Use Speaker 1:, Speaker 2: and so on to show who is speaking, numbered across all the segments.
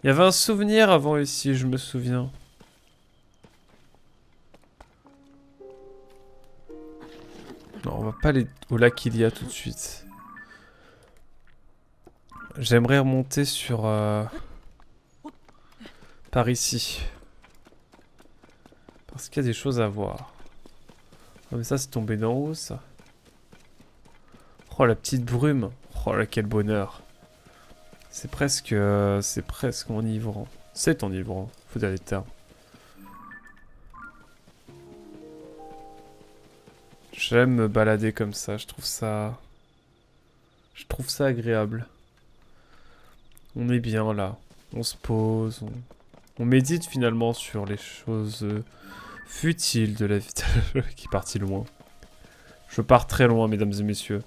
Speaker 1: Il y avait un souvenir avant ici, je me souviens. Non, on va pas aller au lac Ilia tout de suite. J'aimerais remonter sur... par ici. Parce qu'il y a des choses à voir. Oh, mais ça, c'est tombé d'en haut, ça. Oh, la petite brume. Oh là, quel bonheur. C'est presque enivrant. C'est enivrant, faut dire les termes. J'aime me balader comme ça, je trouve ça... Je trouve ça agréable. On est bien là. On se pose, on médite finalement sur les choses futiles de la vie qui est parti loin. Je pars très loin, mesdames et messieurs.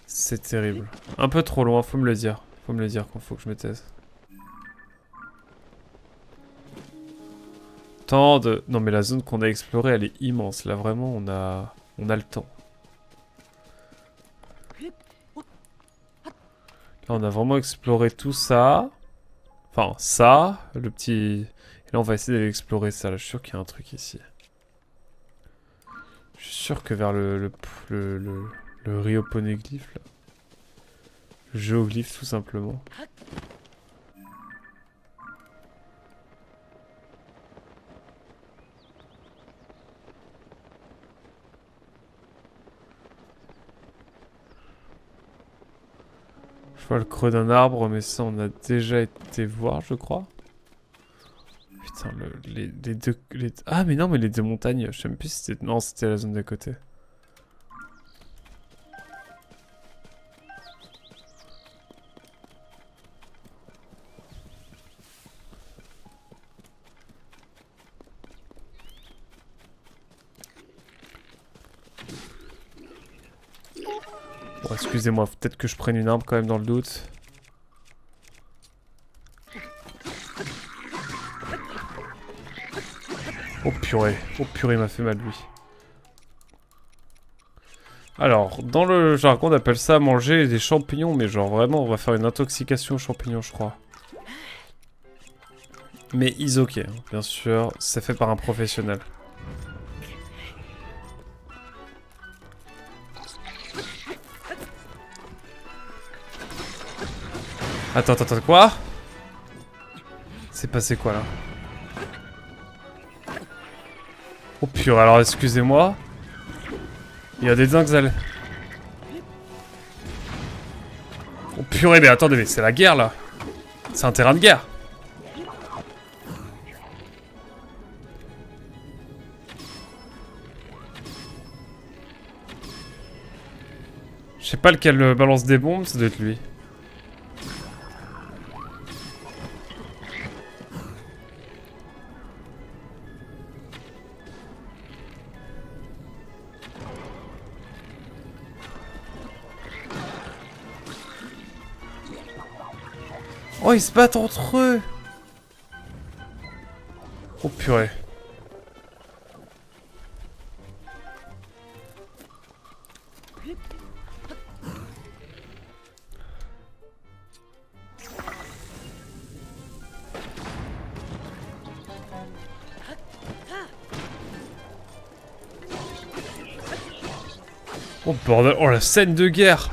Speaker 1: C'est terrible. Un peu trop loin, faut me le dire. Faut me le dire quand faut que je me taise. Tant de... Non mais la zone qu'on a explorée, elle est immense. Là vraiment, on a le temps. Là, on a vraiment exploré tout ça. Enfin, ça, le petit... Et là, on va essayer d'aller explorer ça. Là, je suis sûr qu'il y a un truc ici. Je suis sûr que vers le Rio Poneglyph, là. Le géoglyphe, tout simplement. Je vois le creux d'un arbre, mais ça, on a déjà été voir, je crois. Putain, les deux... Ah, mais non, mais les deux montagnes, je sais même plus si c'était... Non, c'était la zone d'à côté. Bon, excusez-moi, peut-être que je prenne une arme quand même dans le doute. Oh purée, il m'a fait mal lui. Alors, dans le jargon, on appelle ça manger des champignons, mais genre vraiment, on va faire une intoxication aux champignons, je crois. Mais isoké, hein, bien sûr, c'est fait par un professionnel. Attends, quoi? C'est passé quoi là? Oh purée, alors excusez-moi. Il y a des dingues. Oh purée, mais attendez, mais c'est la guerre là. C'est un terrain de guerre. Je sais pas lequel balance des bombes, ça doit être lui. Oh, ils se battent entre eux. Oh purée. Oh bordel, oh la scène de guerre.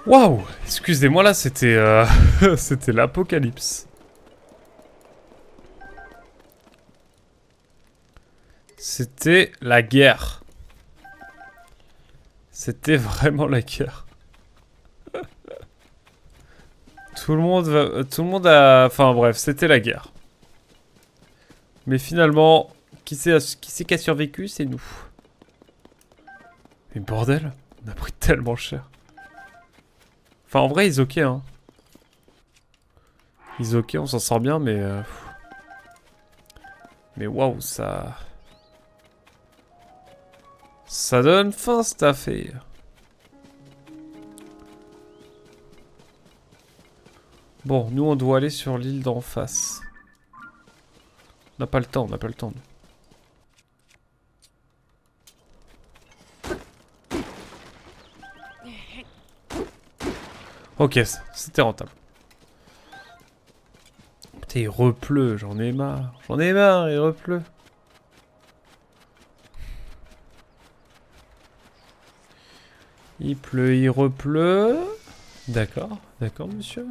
Speaker 1: Waouh, excusez-moi là, c'était c'était l'apocalypse. C'était la guerre. C'était vraiment la guerre. Tout le monde a... Enfin bref, c'était la guerre. Mais finalement, qui c'est qui a survécu, c'est nous. Mais bordel, on a pris tellement cher. Enfin en vrai, ils ok hein. Ils ok, on s'en sort bien, mais... Mais waouh, ça... Ça donne faim cette affaire. Bon, nous on doit aller sur l'île d'en face. On n'a pas le temps, on n'a pas le temps. Ok, c'était rentable. Putain, il repleut, j'en ai marre. J'en ai marre, il repleut. Il pleut, il repleut. D'accord, d'accord, monsieur.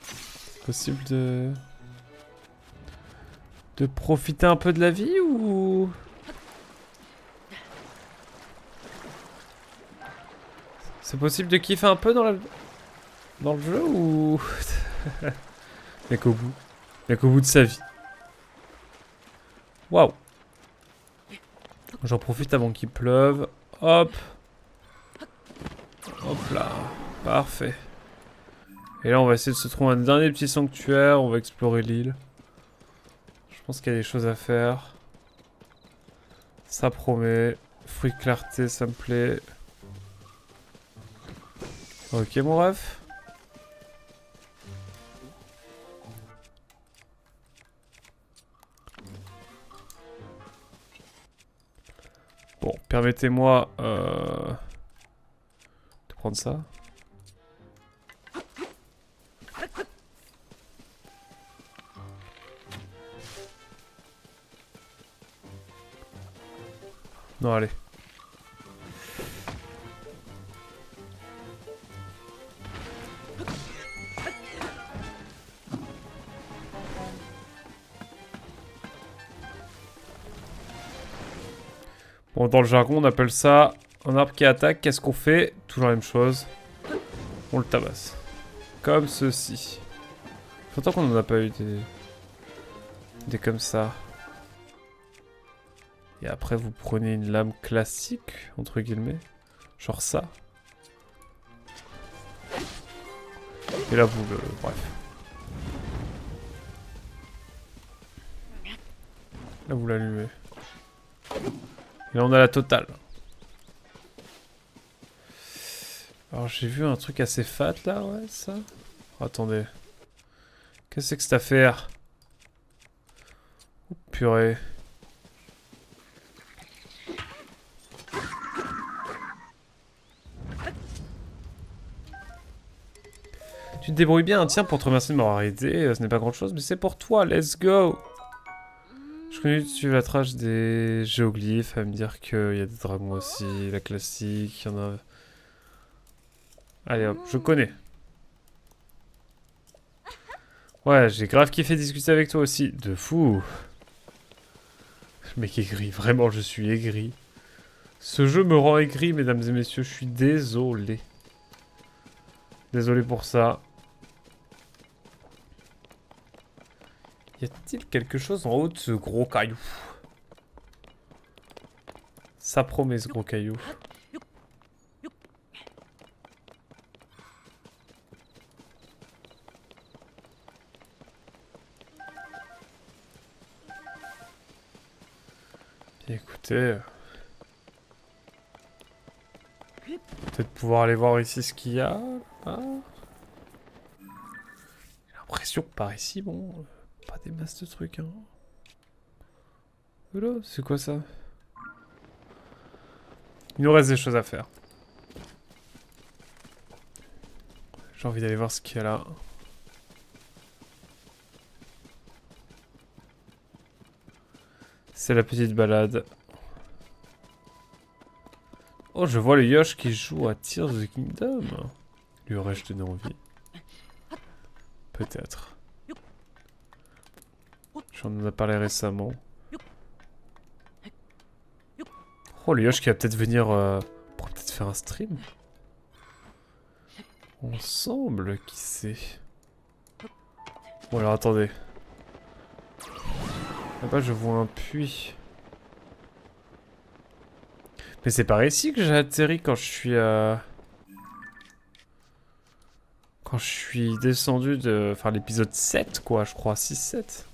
Speaker 1: C'est possible de profiter un peu de la vie ou... C'est possible de kiffer un peu dans le jeu ou... Y'a qu'au bout. Y'a qu'au bout de sa vie. Waouh. J'en profite avant qu'il pleuve. Hop. Hop là. Parfait. Et là, on va essayer de se trouver un dernier petit sanctuaire. On va explorer l'île. Je pense qu'il y a des choses à faire. Ça promet. Fruit de clarté, ça me plaît. Ok, mon ref. Bon, permettez-moi de prendre ça. Non, allez. Bon, dans le jargon, on appelle ça un arbre qui attaque. Qu'est-ce qu'on fait? Toujours la même chose. On le tabasse. Comme ceci. Longtemps qu'on n'en a pas eu des comme ça. Et après, vous prenez une lame classique, entre guillemets. Genre ça. Et là, vous le... Bref. Là, vous l'allumez. Et là, on a la totale. Alors, j'ai vu un truc assez fat, là, ouais, ça. Oh, attendez. Qu'est-ce que c'est que cette affaire? Oh, purée. Tu te débrouilles bien, tiens, pour te remercier de m'avoir aidé. Ce n'est pas grand-chose, mais c'est pour toi, let's go! Je connais que tu la trace des géoglyphes, à me dire qu'il y a des dragons aussi, la classique, il y en a... Allez hop, je connais. Ouais, j'ai grave kiffé discuter avec toi aussi. De fou. Le mec aigri, vraiment je suis aigri. Ce jeu me rend aigri, mesdames et messieurs, je suis désolé. Désolé pour ça. Y a-t-il quelque chose en haut de ce gros caillou? Ça promet ce gros caillou. Bien, écoutez... Peut-être pouvoir aller voir ici ce qu'il y a. Là. J'ai l'impression que par ici, bon... Pas des masses de trucs, hein. Voilà, c'est quoi ça? Il nous reste des choses à faire. J'ai envie d'aller voir ce qu'il y a là. C'est la petite balade. Oh, je vois le Yosh qui joue à Tears of the Kingdom. Lui aurais-je donné envie? Peut-être. J'en ai parlé récemment. Oh, le Yosh qui va peut-être venir... pour peut-être faire un stream. Ensemble, qui sait? Bon alors attendez. Là-bas je vois un puits. Mais c'est par ici que j'ai atterri quand je suis quand je suis descendu de... Enfin l'épisode 7 quoi, je crois, 6-7.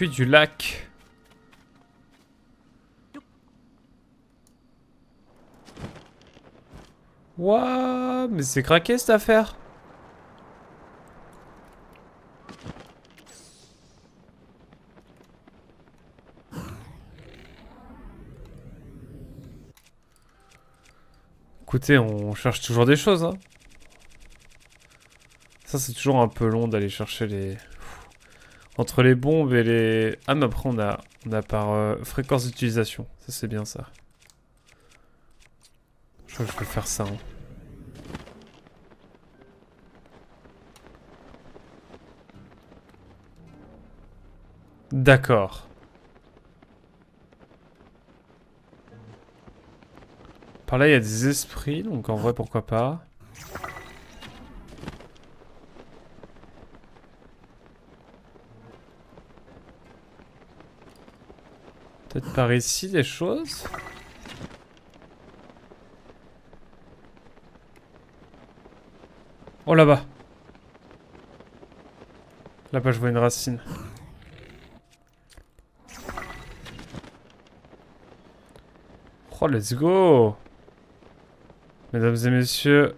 Speaker 1: Puits du lac. Wouah, mais c'est craqué cette affaire. Écoutez, on cherche toujours des choses, hein. Ça, c'est toujours un peu long d'aller chercher les... Entre les bombes et les... Ah, mais après, on a par fréquence d'utilisation. Ça, c'est bien, ça. Je crois que je vais faire ça, hein. D'accord. Par là, il y a des esprits, donc en vrai, pourquoi pas. Peut-être par ici, des choses. Oh, là-bas. Là-bas, je vois une racine. Oh, let's go! Mesdames et messieurs.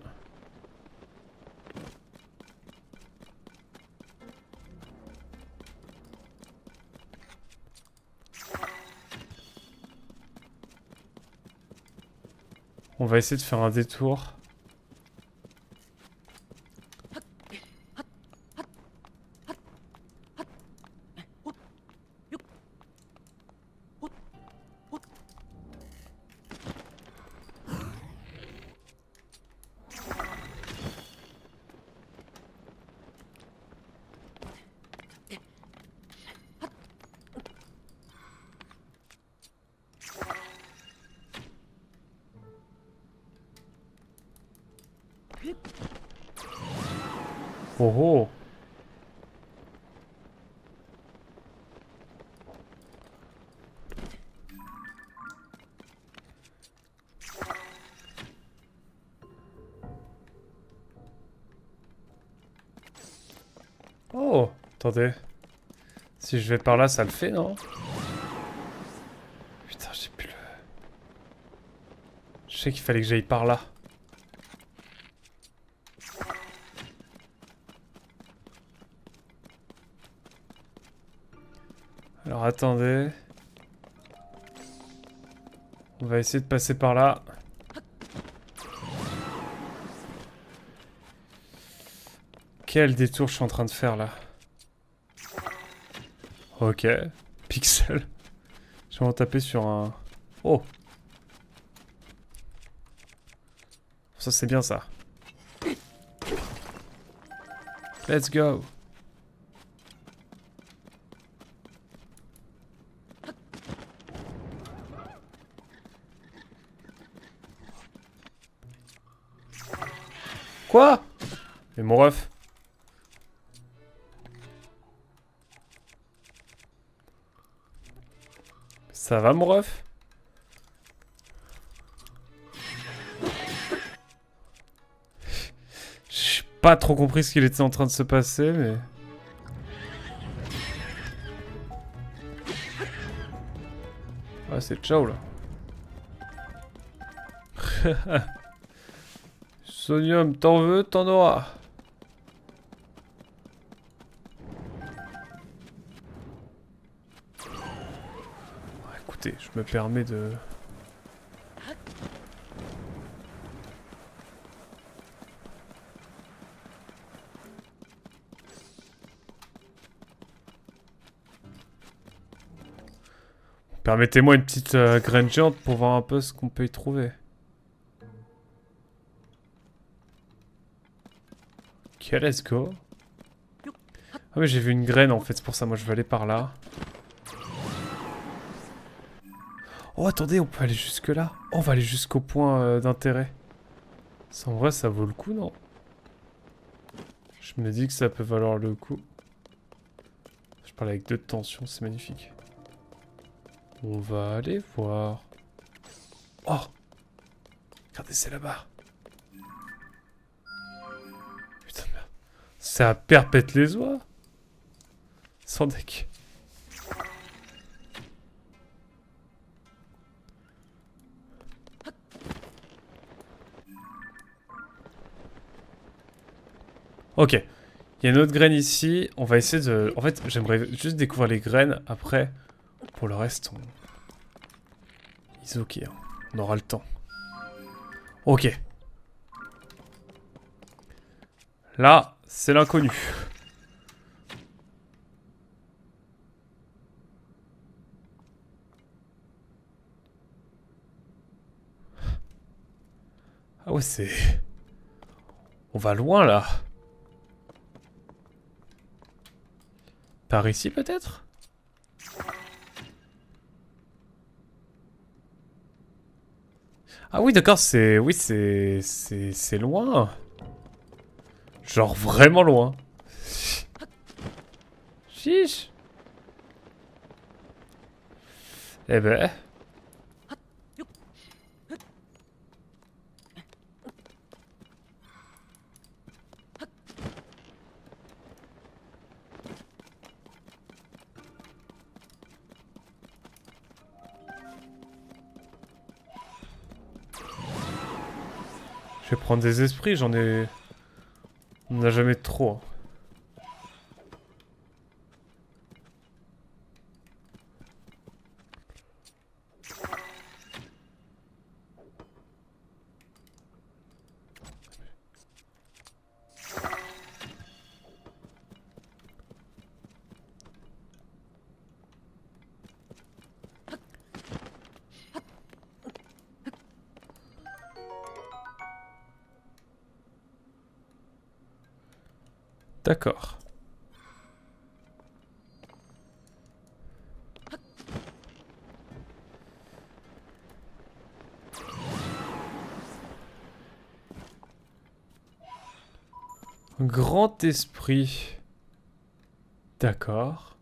Speaker 1: On va essayer de faire un détour. Oh oh! Oh! Attendez. Si je vais par là, ça le fait, non? Putain, j'ai plus le... Je sais qu'il fallait que j'aille par là. Alors attendez. On va essayer de passer par là. Quel détour je suis en train de faire là? Ok. Pixel. Je vais en taper sur un... Oh! Ça c'est bien ça. Let's go! Quoi? Mais mon ref. Ça va mon ref? J'ai pas trop compris ce qu'il était en train de se passer, mais... Ah, c'est ciao là. Sonium, t'en veux, t'en auras. Écoutez, je me permets de... Permettez-moi une petite graine géante pour voir un peu ce qu'on peut y trouver. Ok, let's go. Ah oui, j'ai vu une graine en fait, c'est pour ça moi je vais aller par là. Oh attendez, on peut aller jusque là. Oh, on va aller jusqu'au point d'intérêt. Ça, en vrai ça vaut le coup, non? Je me dis que ça peut valoir le coup. Je parle avec 2 de tension, c'est magnifique. On va aller voir. Oh! Regardez, c'est là-bas. Putain de merde. Ça perpète les oies. Sans deck. Ok. Il y a une autre graine ici. On va essayer de... En fait, j'aimerais juste découvrir les graines. Après, pour le reste, on... Ils ok, hein. On aura le temps. Ok. Là, c'est l'inconnu. Ah ouais, c'est... On va loin, là. Par ici, peut-être? Ah oui, d'accord, c'est... Oui, c'est loin. Genre vraiment loin. Chiche. Eh ben... Je vais prendre des esprits, j'en ai... On n'a jamais trop. Hein. D'accord. Grand esprit. D'accord.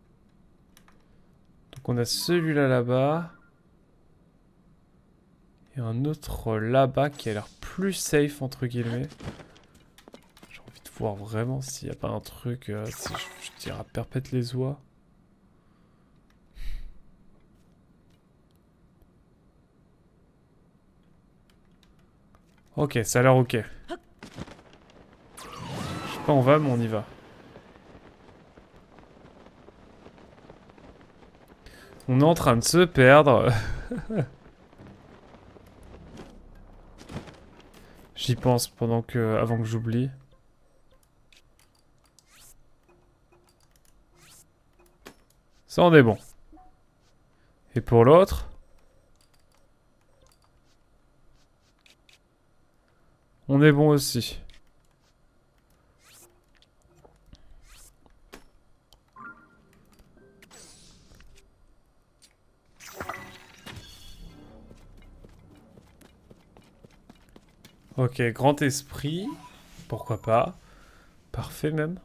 Speaker 1: Donc on a celui-là là-bas. Et un autre là-bas qui a l'air plus safe entre guillemets. J'ai envie de voir vraiment s'il n'y a pas un truc... si je tire à perpète les oies. Ok, ça a l'air ok. Je sais pas où on va, mais on y va. On est en train de se perdre. J'y pense pendant que... avant que j'oublie. Ça on est bon. Et pour l'autre... On est bon aussi. Ok, grand esprit. Pourquoi pas. Parfait même.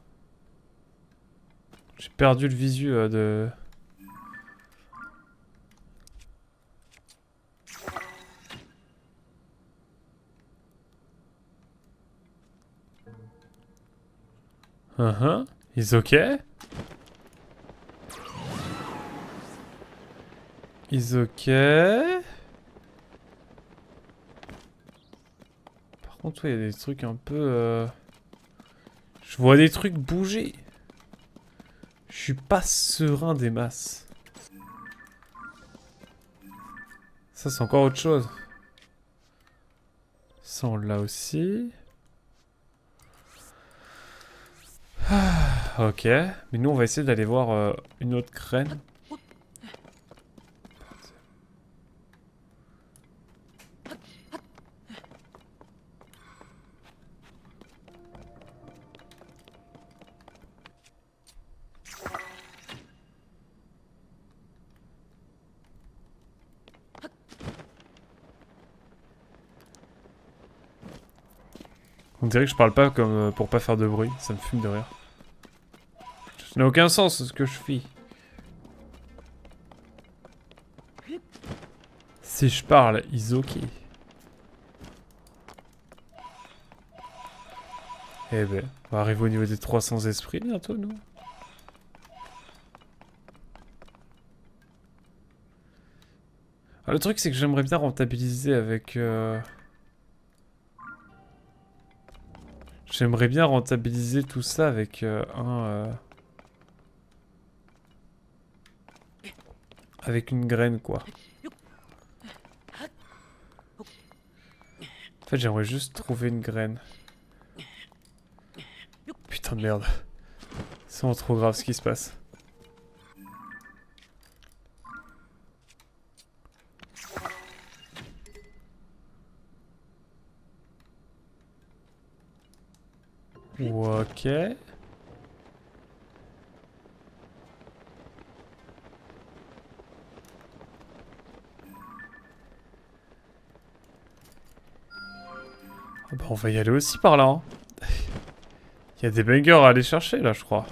Speaker 1: J'ai perdu le visu de... Is ok. Is ok. Par contre, il y a des trucs un peu... Je vois des trucs bouger. Je suis pas serein des masses. Ça, c'est encore autre chose. Ça, on l'a aussi. Ah, ok. Mais nous, on va essayer d'aller voir une autre graine. On dirait que je parle pas comme pour pas faire de bruit. Ça me fume de rire. Ça n'a aucun sens ce que je fais. Si je parle, is ok. Eh ben, on va arriver au niveau des 300 esprits bientôt, nous. Ah, le truc, c'est que j'aimerais bien rentabiliser avec... J'aimerais bien rentabiliser tout ça avec avec une graine, quoi. En fait, j'aimerais juste trouver une graine. Putain de merde. C'est vraiment trop grave ce qui se passe. Ok. Ah bah on va y aller aussi par là. Hein. Il y a des bangers à aller chercher là, je crois.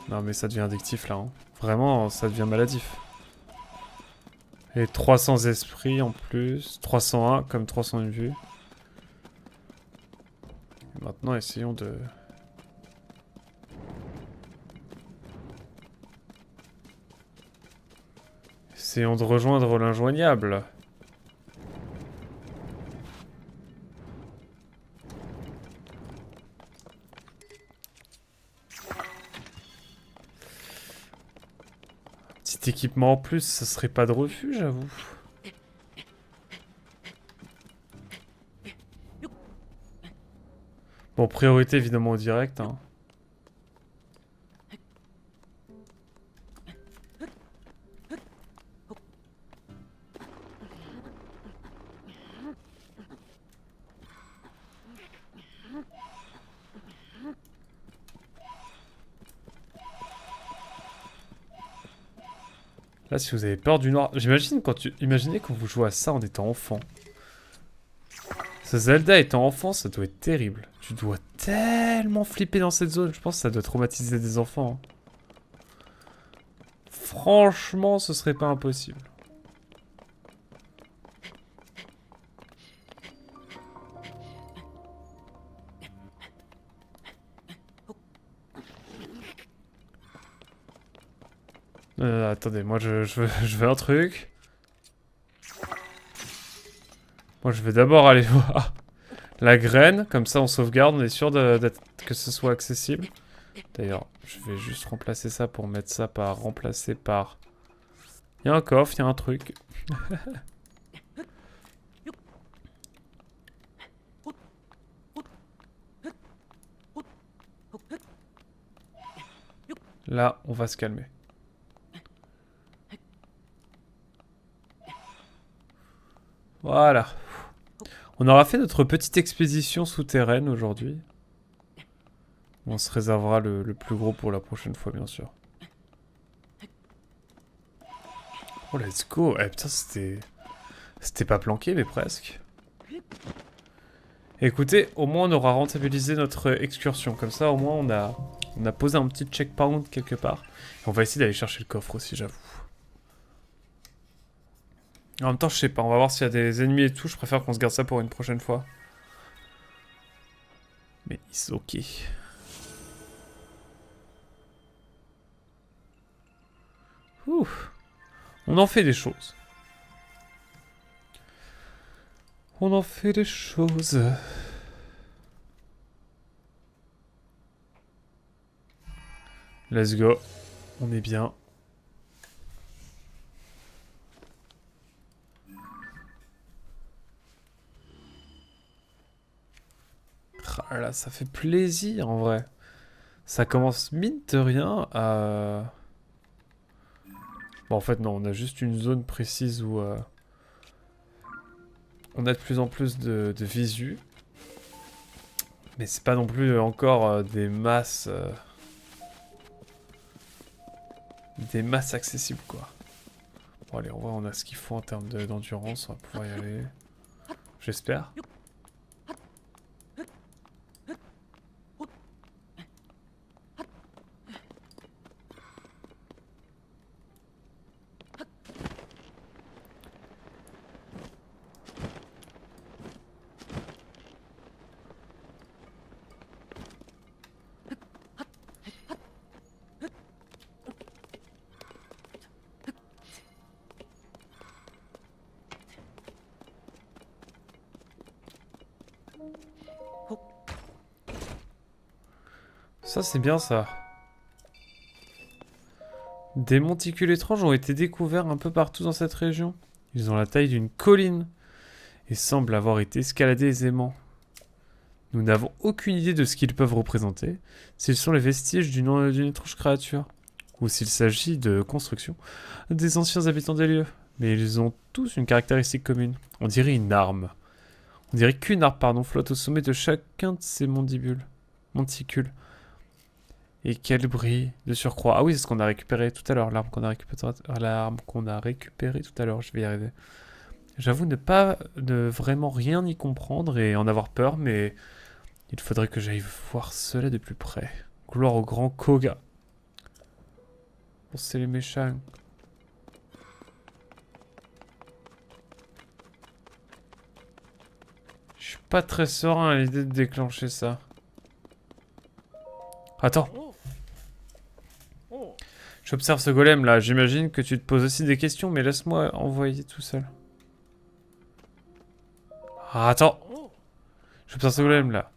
Speaker 1: Non mais ça devient addictif là. Hein. Vraiment, ça devient maladif. Et 300 esprits en plus. 301 comme 301 vues. Et maintenant, essayons de... Essayons de rejoindre l'injoignable. Petit équipement en plus, ça serait pas de refus, j'avoue. Bon, priorité évidemment au direct. Hein. Là, si vous avez peur du noir... J'imagine Imaginez quand vous jouez à ça en étant enfant. Ce Zelda étant enfant, ça doit être terrible. Tu dois tellement flipper dans cette zone. Je pense que ça doit traumatiser des enfants. Hein. Franchement, ce serait pas impossible. Attendez, moi je veux un truc. Moi je vais d'abord aller voir la graine, comme ça on sauvegarde, on est sûr que ce soit accessible. D'ailleurs, je vais juste remplacer ça pour mettre ça par remplacer par... Il y a un coffre, il y a un truc. Là, on va se calmer. Voilà. On aura fait notre petite expédition souterraine aujourd'hui. On se réservera le plus gros pour la prochaine fois, bien sûr. Oh, let's go. Eh, putain, c'était pas planqué, mais presque. Écoutez, au moins on aura rentabilisé notre excursion. Comme ça, au moins on a posé un petit checkpoint quelque part. Et on va essayer d'aller chercher le coffre aussi, j'avoue. En même temps, je sais pas, on va voir s'il y a des ennemis et tout. Je préfère qu'on se garde ça pour une prochaine fois. Mais it's ok. Ouh. On en fait des choses. On en fait des choses. Let's go. On est bien. Ah là, ça fait plaisir en vrai. Ça commence mine de rien à... Bon, en fait, non, on a juste une zone précise où on a de plus en plus de visu. Mais c'est pas non plus encore des masses accessibles, quoi. Bon, allez, on voit, on a ce qu'il faut en termes d'endurance. On va pouvoir y aller. J'espère. Ça, c'est bien ça. Des monticules étranges ont été découverts un peu partout dans cette région. Ils ont la taille d'une colline et semblent avoir été escaladés aisément. Nous n'avons aucune idée de ce qu'ils peuvent représenter, s'ils sont les vestiges d'une étrange créature, ou s'il s'agit de construction des anciens habitants des lieux. Mais ils ont tous une caractéristique commune. On dirait une arme. On dirait qu'une arme, flotte au sommet de chacun de ces monticules. Et quel bruit de surcroît. Ah oui, c'est ce qu'on a récupéré tout à l'heure, l'arme qu'on a récupérée tout à l'heure, je vais y arriver. J'avoue ne vraiment rien y comprendre et en avoir peur, mais il faudrait que j'aille voir cela de plus près. Gloire au grand Koga. Bon, c'est les méchants. Je suis pas très serein à l'idée de déclencher ça. Attends. J'observe ce golem là, j'imagine que tu te poses aussi des questions, mais laisse-moi envoyer tout seul. Ah, attends. J'observe ce golem là.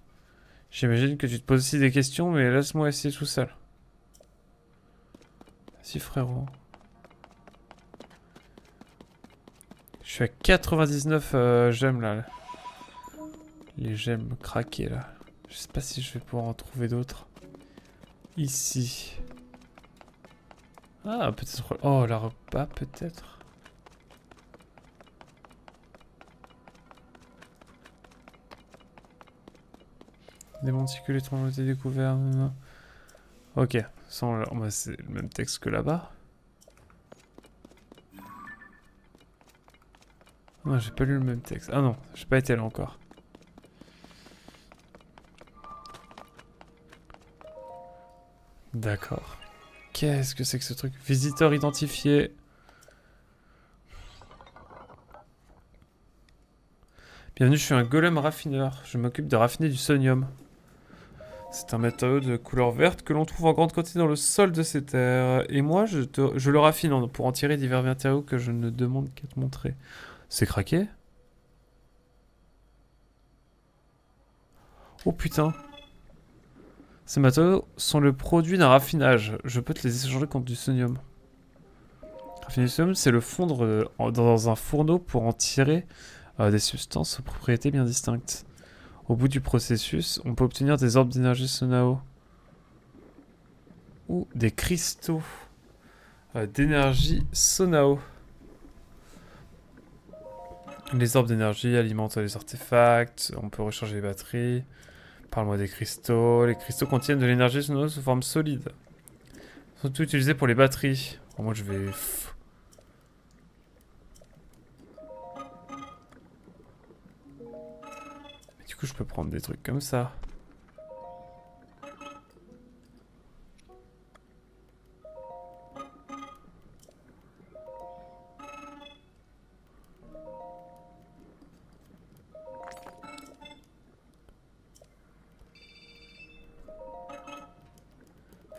Speaker 1: J'imagine que tu te poses aussi des questions, mais laisse-moi essayer tout seul. Si frérot. Je suis à 99 gemmes là. Les gemmes craquées là. Je sais pas si je vais pouvoir en trouver d'autres. Ici. Ah, peut-être... Oh, la repas, peut-être. Des monticules étranges ont été découverts. Ok, c'est le même texte que là-bas. Non, j'ai pas lu le même texte. Ah non, j'ai pas été là encore. D'accord. Qu'est-ce que c'est que ce truc? Visiteur identifié. Bienvenue, je suis un golem raffineur. Je m'occupe de raffiner du sonium. C'est un matériau de couleur verte que l'on trouve en grande quantité dans le sol de ces terres. Et moi, je le raffine pour en tirer divers matériaux que je ne demande qu'à te montrer. C'est craqué? Oh putain. Ces matériaux sont le produit d'un raffinage. Je peux te les échanger contre du sonium. Raffiner du sonium, c'est le fondre dans un fourneau pour en tirer des substances aux propriétés bien distinctes. Au bout du processus, on peut obtenir des orbes d'énergie Sonao. Ou des cristaux d'énergie Sonao. Les orbes d'énergie alimentent les artefacts, on peut recharger les batteries. Parle-moi des cristaux. Les cristaux contiennent de l'énergie Sonao sous forme solide. Ils sont tous utilisés pour les batteries. Bon, moi je vais... Du coup je peux prendre des trucs comme ça.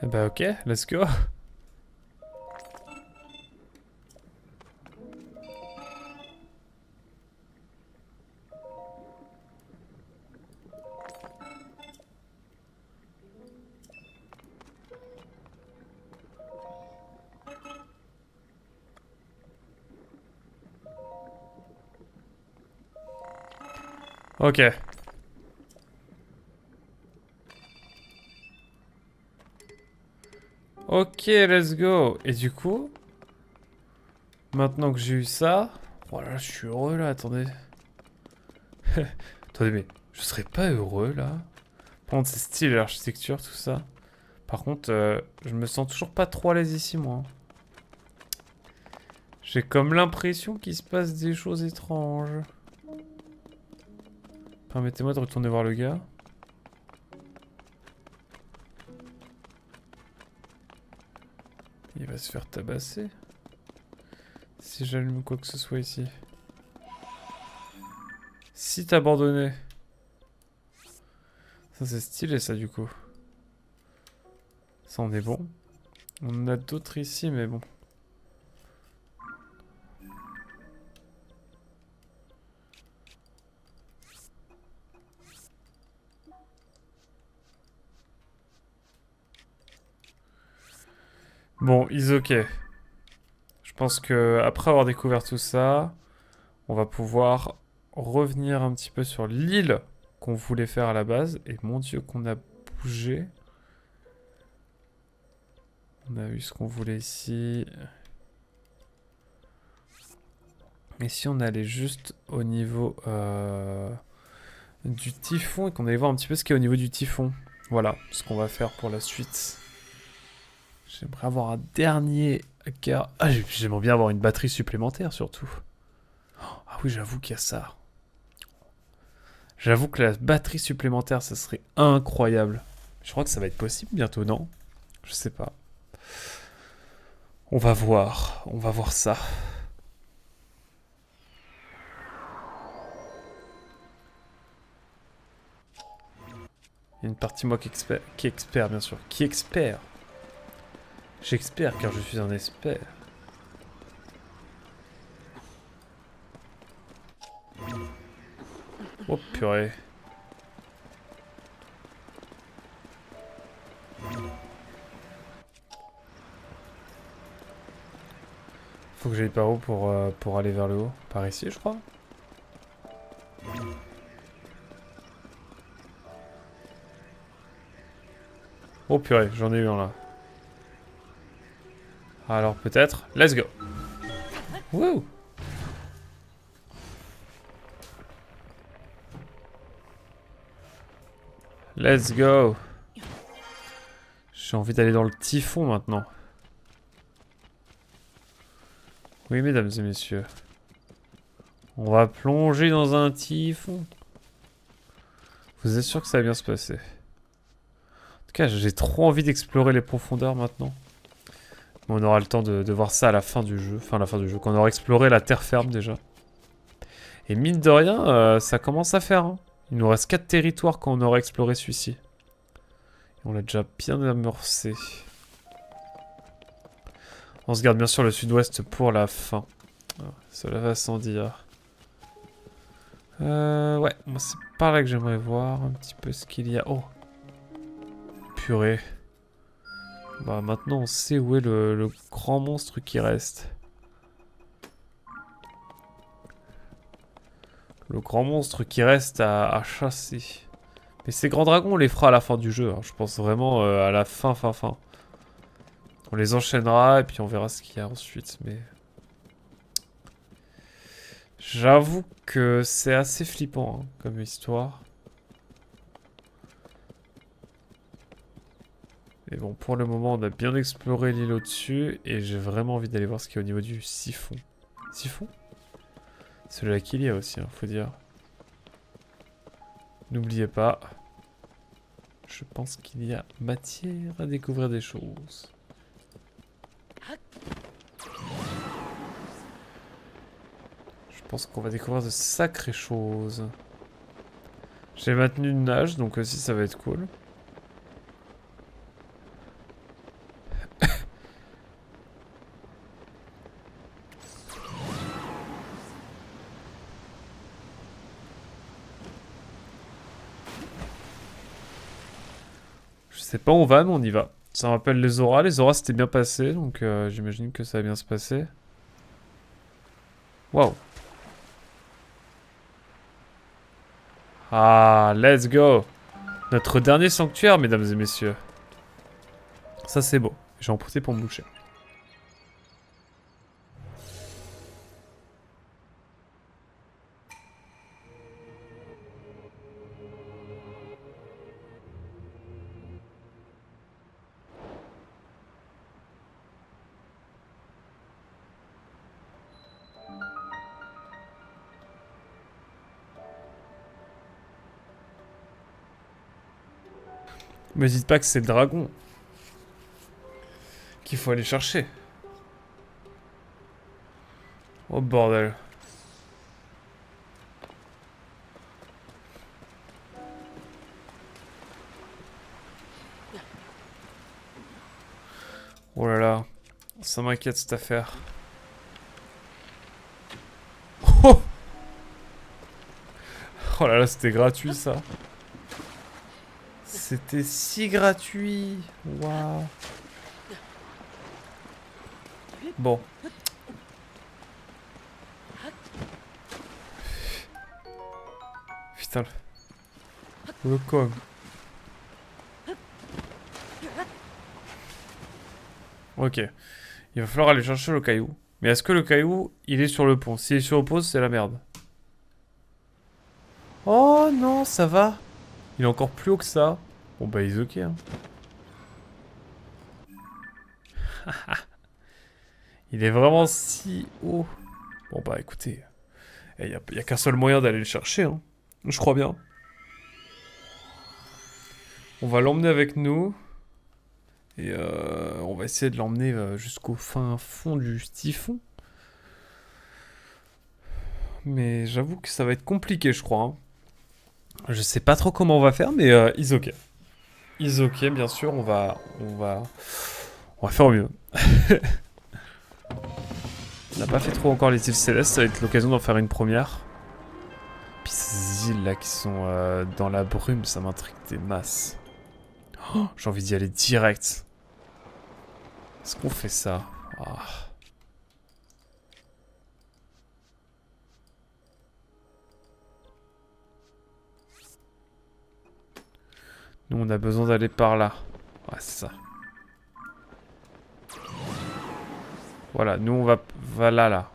Speaker 1: Eh bah ok, let's go. Ok. Ok, let's go. Et du coup, maintenant que j'ai eu ça... Voilà, je suis heureux là, attendez. Attendez, mais je serais pas heureux là? Par contre, c'est stylé l'architecture, tout ça. Par contre, je me sens toujours pas trop à l'aise ici, moi. J'ai comme l'impression qu'il se passe des choses étranges. Permettez-moi de retourner voir le gars. Il va se faire tabasser. Si j'allume quoi que ce soit ici. Site abandonné. Ça c'est stylé ça du coup. Ça on est bon. On en a d'autres ici mais bon. Bon, is ok. Je pense que après avoir découvert tout ça, on va pouvoir revenir un petit peu sur l'île qu'on voulait faire à la base. Et mon Dieu, qu'on a bougé. On a eu ce qu'on voulait ici. Et si on allait juste au niveau du typhon et qu'on allait voir un petit peu ce qu'il y a au niveau du typhon. Voilà ce qu'on va faire pour la suite. J'aimerais avoir un dernier hacker. Ah, j'aimerais bien avoir une batterie supplémentaire surtout. Ah oui, j'avoue qu'il y a ça. J'avoue que la batterie supplémentaire, ça serait incroyable. Je crois que ça va être possible bientôt, non? Je sais pas. On va voir ça. Il y a une partie moi qui expert bien sûr. Qui expert? J'expère car je suis un expert. Oh purée. Faut que j'aille par où pour aller vers le haut? Par ici, je crois. Oh purée, j'en ai eu un là. Alors peut-être. Let's go. Wouh! Let's go. J'ai envie d'aller dans le typhon maintenant. Oui, mesdames et messieurs. On va plonger dans un typhon. Vous êtes sûr que ça va bien se passer? En tout cas, j'ai trop envie d'explorer les profondeurs maintenant. Mais on aura le temps de voir ça à la fin du jeu. Enfin, à la fin du jeu. Quand on aura exploré la terre ferme déjà. Et mine de rien, ça commence à faire. Hein. Il nous reste 4 territoires quand on aura exploré celui-ci. On l'a déjà bien amorcé. On se garde bien sûr le sud-ouest pour la fin. Cela va sans dire. Ouais, moi c'est par là que j'aimerais voir un petit peu ce qu'il y a. Oh! Purée. Bah maintenant on sait où est le grand monstre qui reste. Le grand monstre qui reste à chasser. Mais ces grands dragons on les fera à la fin du jeu. Hein. Je pense vraiment à la fin. On les enchaînera et puis on verra ce qu'il y a ensuite. Mais j'avoue que c'est assez flippant hein, comme histoire. Mais bon, pour le moment, on a bien exploré l'île au-dessus et j'ai vraiment envie d'aller voir ce qu'il y a au niveau du siphon. Siphon? C'est là qu'il y a aussi, hein, faut dire. N'oubliez pas. Je pense qu'il y a matière à découvrir des choses. Je pense qu'on va découvrir de sacrées choses. J'ai maintenu une nage, donc aussi ça va être cool. Je sais pas où on va, mais on y va. Ça me rappelle les auras. Les auras c'était bien passé, donc j'imagine que ça va bien se passer. Waouh. Ah, let's go. Notre dernier sanctuaire, mesdames et messieurs. Ça c'est beau. J'ai en profité pour me boucher. Me dites pas que c'est le dragon qu'il faut aller chercher. Oh bordel. Oh là là. Ça m'inquiète cette affaire. Oh, oh là là, c'était gratuit ça. C'était si gratuit. Waouh. Bon. Putain. Le con. Ok. Il va falloir aller chercher le caillou. Mais est-ce que le caillou, il est sur le pont? S'il est sur le pont, c'est la merde. Oh non, ça va. Il est encore plus haut que ça. Bon bah, il est ok. Hein. Il est vraiment si haut. Bon bah, écoutez. Il y a qu'un seul moyen d'aller le chercher. Hein. Je crois bien. On va l'emmener avec nous. Et on va essayer de l'emmener jusqu'au fin fond du typhon. Mais j'avoue que ça va être compliqué, je crois. Hein. Je sais pas trop comment on va faire, mais is ok. Is ok, bien sûr, on va faire au mieux. On n'a pas fait trop encore les îles célestes, ça va être l'occasion d'en faire une première. Puis ces îles là qui sont dans la brume, ça m'intrigue des masses. Oh, j'ai envie d'y aller direct. Est-ce qu'on fait ça? Oh. Nous, on a besoin d'aller par là. Ouais, c'est ça. Voilà, nous, on va là.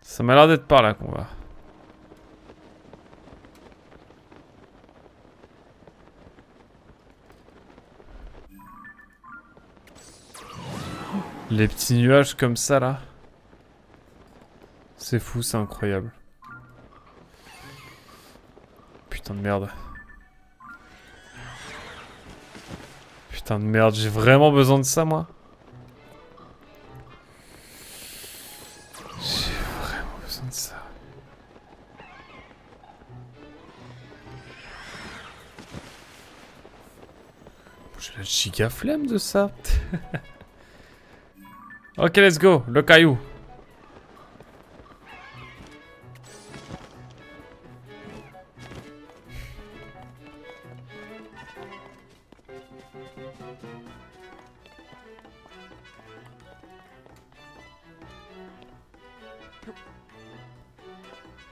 Speaker 1: Ça m'a l'air d'être par là qu'on va. Les petits nuages comme ça, là. C'est fou, c'est incroyable. Putain de merde. Putain de merde, j'ai vraiment besoin de ça, moi. J'ai vraiment besoin de ça. J'ai la giga flemme de ça. Ok, let's go, le caillou.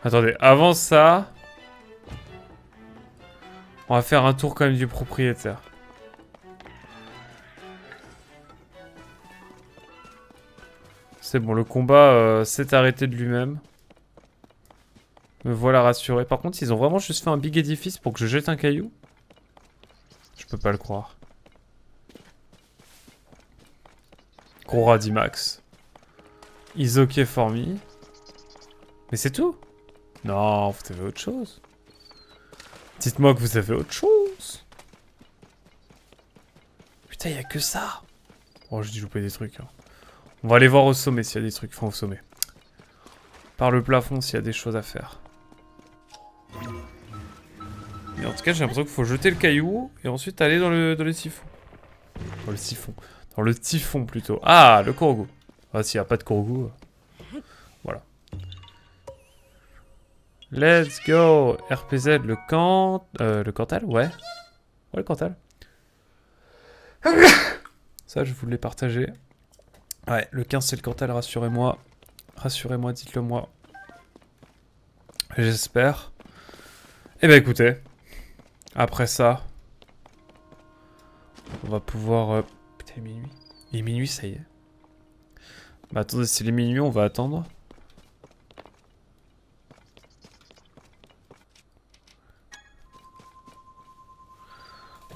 Speaker 1: Attendez, avant ça... On va faire un tour quand même du propriétaire. C'est bon, le combat s'est arrêté de lui-même. Me voilà rassuré. Par contre, ils ont vraiment juste fait un big édifice pour que je jette un caillou? Je peux pas le croire. Gros Radimax. Isoké Formi. Mais c'est tout? Non, vous avez autre chose. Dites-moi que vous avez autre chose. Putain, y a que ça. Oh, j'ai dû louper des trucs. Hein. On va aller voir au sommet s'il y a des trucs. Enfin, au sommet. Par le plafond s'il y a des choses à faire. Mais en tout cas, j'ai l'impression qu'il faut jeter le caillou et ensuite aller dans le siphon. Dans le siphon. Dans le typhon plutôt. Ah, le Kourgou. Ah, s'il n'y a pas de Kourgou. Voilà. Let's go. RPZ, le Cantal, ouais. Ouais, le Cantal. Ça, je voulais partager. Ouais, le 15, c'est le Cantal, rassurez-moi. Rassurez-moi, dites-le moi. J'espère. Eh ben, écoutez. Après ça, on va pouvoir... Putain, il est minuit. Il est minuit, ça y est. Bah attendez, c'est les minuit, on va attendre.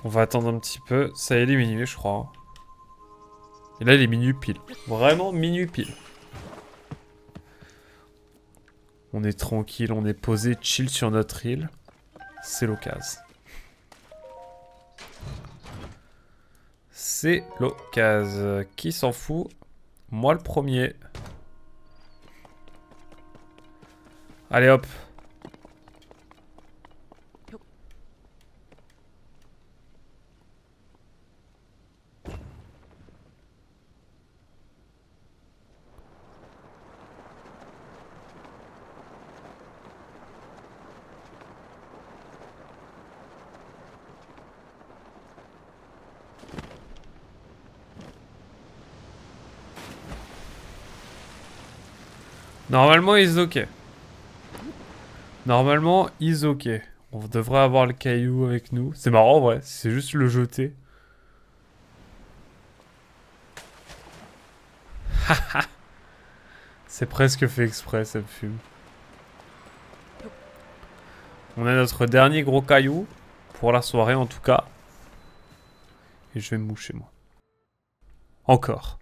Speaker 1: On va attendre un petit peu. Ça y est, il est minuit, je crois. Et là, il est minuit pile. Vraiment minuit pile. On est tranquille, on est posé, chill sur notre île. C'est l'occasion. C'est l'occasion. Qui s'en fout? Moi le premier. Allez hop. Normalement, ils ok. Normalement, ils ok. On devrait avoir le caillou avec nous. C'est marrant, ouais. C'est juste le jeter. C'est presque fait exprès, ça me fume. On a notre dernier gros caillou. Pour la soirée, en tout cas. Et je vais me moucher, moi. Encore.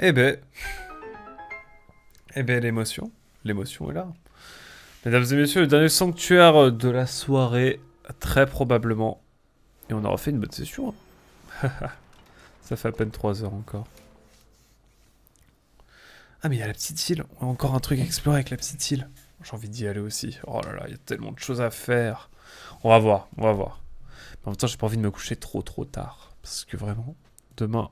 Speaker 1: Eh ben... Eh ben, l'émotion. L'émotion est là. Mesdames et messieurs, le dernier sanctuaire de la soirée, très probablement. Et on aura fait une bonne session. Hein. Ça fait à peine 3 heures encore. Ah mais il y a la petite île. On a encore un truc à explorer avec la petite île. J'ai envie d'y aller aussi. Oh là là, il y a tellement de choses à faire. On va voir, on va voir. Mais en même temps, j'ai pas envie de me coucher trop tard. Parce que vraiment, demain,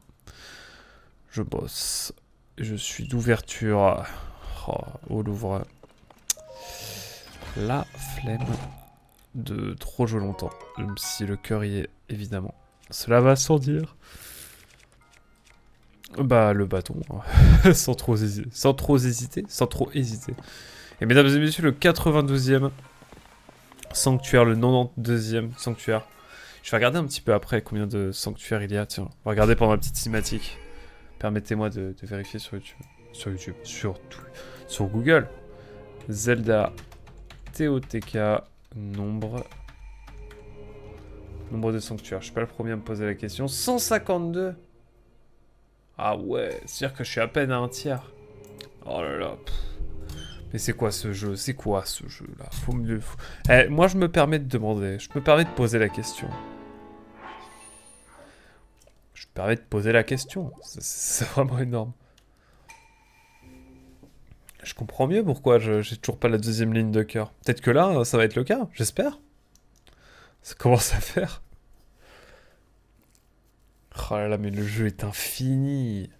Speaker 1: je bosse. Je suis d'ouverture au Louvre. La flemme de trop jouer longtemps. Même si le cœur y est, évidemment. Cela va sans dire. Bah, le bâton. sans trop hésiter. Sans trop hésiter. Et mesdames et messieurs, le 92e sanctuaire, le 92e sanctuaire. Je vais regarder un petit peu après combien de sanctuaires il y a. Tiens, on va regarder pendant la petite cinématique. Permettez-moi de vérifier sur YouTube. Sur Google. Zelda TOTK nombre de sanctuaires. Je suis pas le premier à me poser la question. 152. Ah ouais, c'est-à-dire que je suis à peine à un tiers. Oh là là. Mais c'est quoi ce jeu? C'est quoi ce jeu là? Eh, moi je me permets de demander. Je me permets de poser la question. Je me permets de poser la question. C'est vraiment énorme. Je comprends mieux pourquoi j'ai toujours pas la deuxième ligne de cœur. Peut-être que là, ça va être le cas, j'espère. Ça commence à faire. Oh là là, mais le jeu est infini.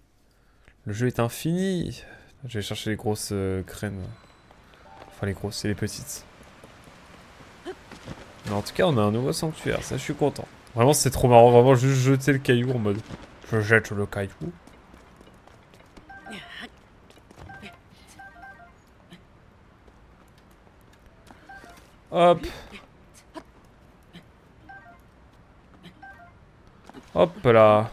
Speaker 1: Le jeu est infini. Je vais chercher les grosses graines. Enfin, les grosses et les petites. Mais en tout cas, on a un nouveau sanctuaire. Ça, je suis content. Vraiment, c'est trop marrant. Vraiment, juste jeter le caillou en mode... Je jette le caillou. Hop. Hop là.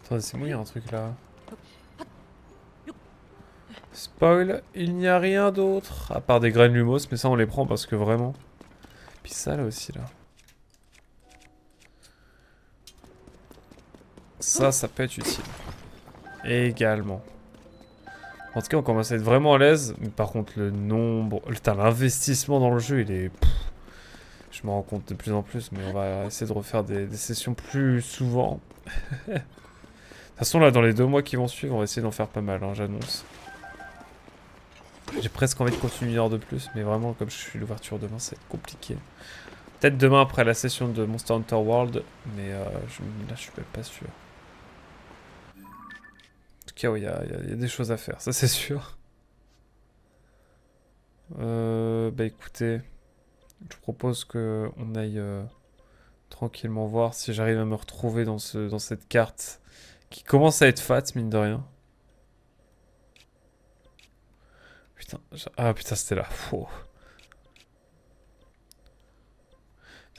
Speaker 1: Attendez, c'est moi, il y a un truc là. Spoil, il n'y a rien d'autre. À part des graines lumos, mais ça on les prend parce que vraiment... Puis ça là aussi là. Ça peut être utile. Également. En tout cas, on commence à être vraiment à l'aise. Mais par contre, le nombre... Putain, l'investissement dans le jeu, il est... Je me rends compte de plus en plus, mais on va essayer de refaire des sessions plus souvent. De toute façon, là, dans les 2 mois qui vont suivre, on va essayer d'en faire pas mal, hein, j'annonce. J'ai presque envie de continuer une heure de plus, mais vraiment, comme je suis l'ouverture demain, ça va être compliqué. Peut-être demain après la session de Monster Hunter World, mais là, je suis même pas sûr. En tout cas, oui, il y a des choses à faire, ça c'est sûr. Bah écoutez, je propose qu'on aille tranquillement voir si j'arrive à me retrouver dans cette carte qui commence à être fat, mine de rien. Putain, ah putain, c'était là.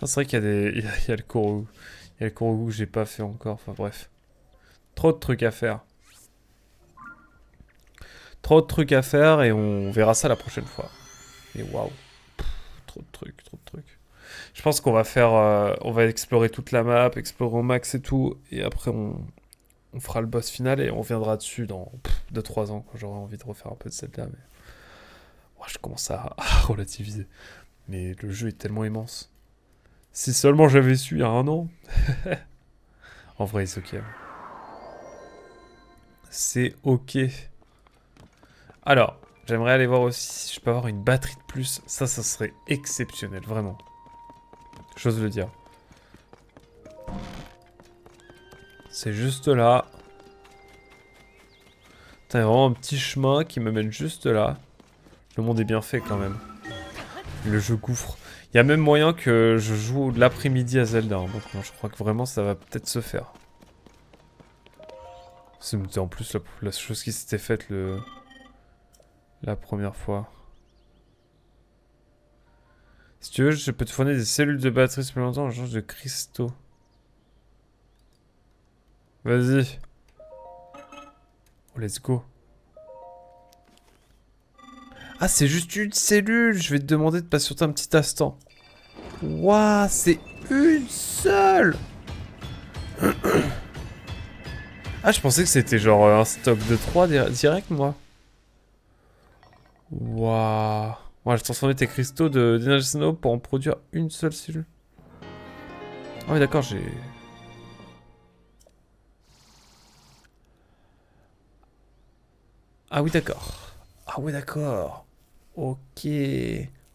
Speaker 1: C'est vrai qu'il y a des... Il y a le Korogu. Il y a le Korogu que j'ai pas fait encore, enfin bref. Trop de trucs à faire. Trop de trucs à faire et on verra ça la prochaine fois. Et waouh. Trop de trucs, trop de trucs. Je pense qu'on va faire... on va explorer toute la map, explorer au max et tout. Et après On fera le boss final et on reviendra dessus dans 2-3 ans quand j'aurai envie de refaire un peu de Zelda. Mais ouais, je commence à relativiser. Mais le jeu est tellement immense. Si seulement j'avais su il y a 1 an. En vrai, c'est ok. C'est ok. Alors, j'aimerais aller voir aussi si je peux avoir une batterie de plus. Ça serait exceptionnel, vraiment. J'ose le dire. C'est juste là. T'as vraiment un petit chemin qui me mène juste là. Le monde est bien fait quand même. Le jeu gouffre. Il y a même moyen que je joue l'après-midi à Zelda. Hein. Donc non, je crois que vraiment ça va peut-être se faire. C'est en plus la chose qui s'était faite la première fois. Si tu veux, je peux te fournir des cellules de batterie supplémentaires en échange de cristaux. Vas-y. Oh, let's go. Ah, c'est juste une cellule. Je vais te demander de patienter un petit instant. Waouh, c'est une seule. Ah, je pensais que c'était genre un stock de 3 direct, moi. Waouh. Ouais, j'ai transformé tes cristaux d'énergie Snow pour en produire une seule cellule. Ah oui, d'accord, j'ai... Ah oui, d'accord. Ah oui, d'accord. Ok.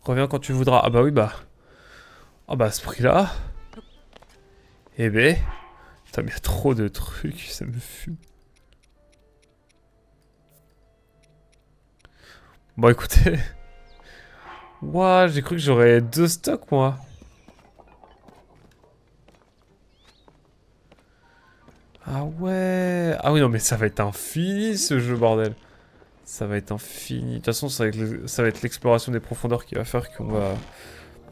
Speaker 1: Reviens quand tu voudras. Ah bah oui, bah... Ah bah à ce prix-là... Eh ben... T'as bien trop de trucs, ça me fume. Bon, écoutez... Ouah, j'ai cru que j'aurais 2 stocks, moi. Ah ouais. Ah oui, non, mais ça va être infini, ce jeu, bordel. Ça va être infini. De toute façon, ça va être l'exploration des profondeurs qui va faire qu'on va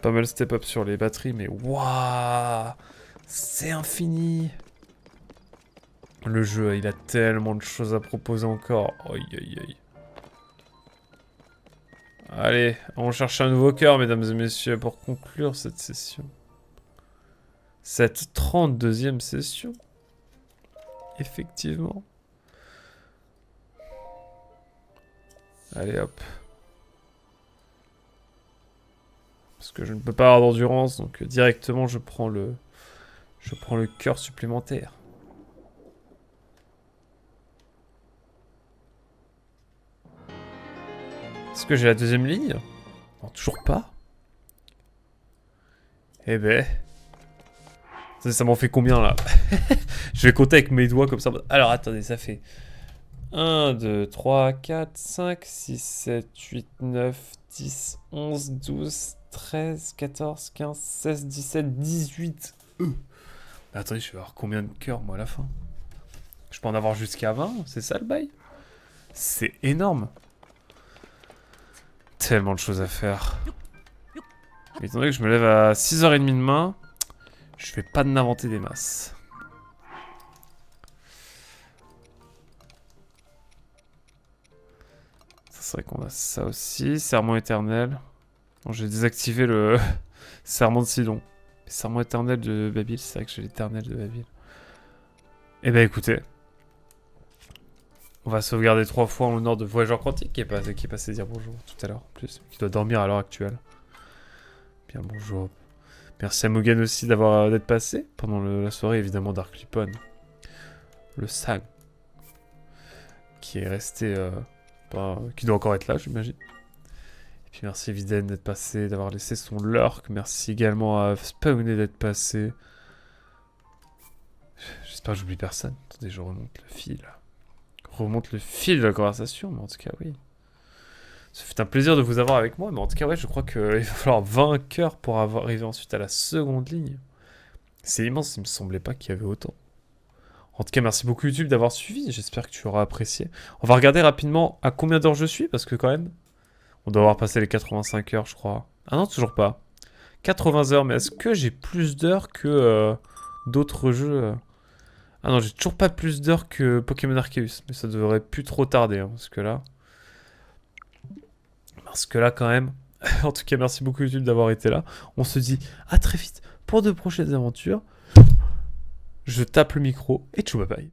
Speaker 1: pas mal step up sur les batteries, mais waouh, c'est infini. Le jeu, il a tellement de choses à proposer encore. Aïe, aïe, aïe. Allez, on cherche un nouveau cœur, mesdames et messieurs, pour conclure cette session. Cette 32e session. Effectivement. Allez, hop. Parce que je ne peux pas avoir d'endurance, donc directement je prends le cœur supplémentaire. Est-ce que j'ai la deuxième ligne? Non, toujours pas. Eh ben... Ça m'en fait combien, là? Je vais compter avec mes doigts comme ça. Alors, attendez, ça fait... 1, 2, 3, 4, 5, 6, 7, 8, 9, 10, 11, 12, 13, 14, 15, 16, 17, 18. Attendez, je vais avoir combien de cœurs, moi, à la fin? Je peux en avoir jusqu'à 20, c'est ça le bail? C'est énorme. Tellement de choses à faire. Mais étant donné que je me lève à 6h30 demain, je vais pas d'inventer des masses. C'est vrai qu'on a ça aussi. Serment éternel. Bon, j'ai désactivé le serment de Sidon. Serment éternel de Babil, c'est vrai que j'ai l'éternel de Babil. Eh ben écoutez. On va sauvegarder 3 fois en l'honneur de Voyageur Quantique qui est passé dire bonjour tout à l'heure en plus. Qui doit dormir à l'heure actuelle. Bien bonjour. Merci à Mugen aussi d'être passé pendant la soirée, évidemment Dark Lipon. Le Sang. Qui est resté... qui doit encore être là, j'imagine. Et puis merci Viden d'être passé, d'avoir laissé son lurk. Merci également à Spawner d'être passé. J'espère que j'oublie personne. Attendez, je remonte le fil. Remonte le fil de la conversation, mais en tout cas, oui. Ça fait un plaisir de vous avoir avec moi, mais en tout cas, ouais, je crois qu'il va falloir 20 cœurs pour arriver ensuite à la seconde ligne. C'est immense, il me semblait pas qu'il y avait autant. En tout cas, merci beaucoup YouTube d'avoir suivi, j'espère que tu auras apprécié. On va regarder rapidement à combien d'heures je suis, parce que quand même, on doit avoir passé les 85 heures, je crois. Ah non, toujours pas. 80 heures, mais est-ce que j'ai plus d'heures que d'autres jeux Ah non, j'ai toujours pas plus d'heures que Pokémon Arceus, mais ça devrait plus trop tarder, hein, parce que là... quand même... En tout cas, merci beaucoup YouTube d'avoir été là. On se dit à très vite pour de prochaines aventures. Je tape le micro et tchou bye bye.